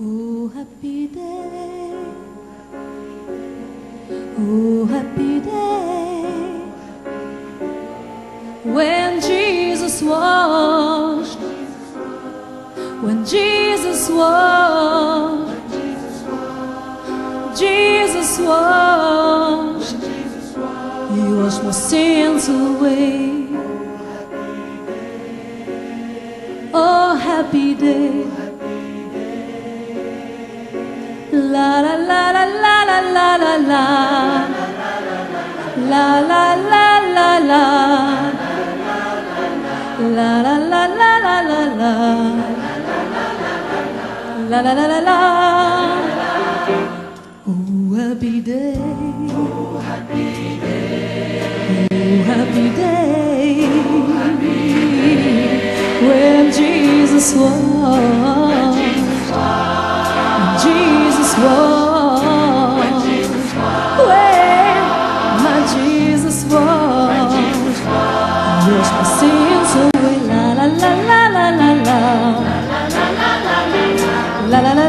Oh, happy day. Oh, happy day. When Jesus washed. When Jesus washed. Jesus washed. He washed my sins away. Oh, happy day. La la la la la la la la la. La la la la la. La la la la la la la. La la la la la. Oh, happy day. Oh, happy day. Oh, happy day. When Jesus washed. Jesus washed. When my Jesus washed. Washed my sins away. La la la la la la la. La la la